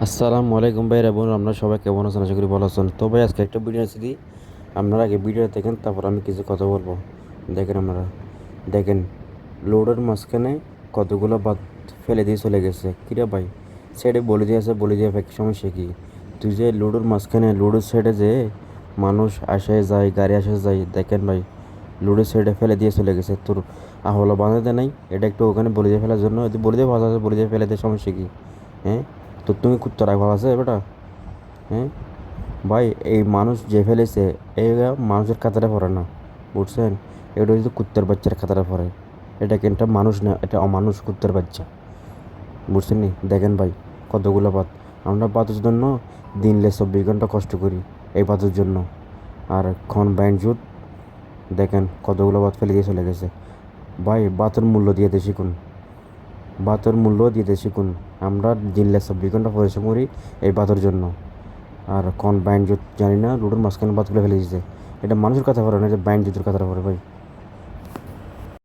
আসসালামু আলাইকুম ভাই বোন, আপনারা সবাই কেমন আছেন? আশা করি ভালো আছেন। তো ভাই আজকে একটা ভিডিও আছে দিই, আপনারা আগে ভিডিওটা দেখেন, তারপর আমি কিছু কথা বলবো। দেখেন আপনারা, দেখেন লোডের মাঝখানে কতগুলো বাদ ফেলে দিয়ে চলে গেছে। কিরে ভাই, সাইডে বলে দিয়ে আছে, বলে দিয়ে সমস্যা কি? তুই যে লোডের মাঝখানে, লোডের সাইডে যে মানুষ আসে যায়, গাড়ি আসে যায়, দেখেন ভাই লোডের সাইডে ফেলে দিয়ে চলে গেছে। তোর আহলা বাঁধাতে নাই, এটা একটু ওখানে বলে দিয়ে ফেলার জন্য, বলে দিয়ে ভাষা আছে, বলে দিয়ে ফেলে দিয়ে সমস্যা কি? হ্যাঁ, তো তুমি কুত্তা রাখবা আছে বেটা? হ্যাঁ ভাই, এই মানুষ যে ফেলেছে, এই মানুষের খাতাটা পড়ে না, বুঝছেন? এটা হচ্ছে কুত্তার বাচ্চার খাতাটা পড়ে। এটা কিন্তু মানুষ না, এটা অমানুষ কুত্তার বাচ্চা, বুঝছেন নি? দেখেন ভাই কতগুলো পাত, আমরা পাতের জন্য দিনলে 24 ঘন্টা কষ্ট করি এই পাতের জন্য, আর খন ব্যান্ড জুত দেখেন কতগুলো বাত ফেলে দিয়ে চলে গেছে। ভাই বাতের মূল্য দিয়ে দিয়ে শিখুন, বাতের মূল্য দিতে শিখুন। আমরা দিনলে 24 ঘন্টা পরিশ্রম করি এই বাতের জন্য, আর কোন বাইন জুত জানি না, লুডোর মাঝখানে বাতগুলো ফেলে দিয়েছে। এটা মানুষের কথা বলে না, এটা বাইন জুতের কথাটা বলে ভাই।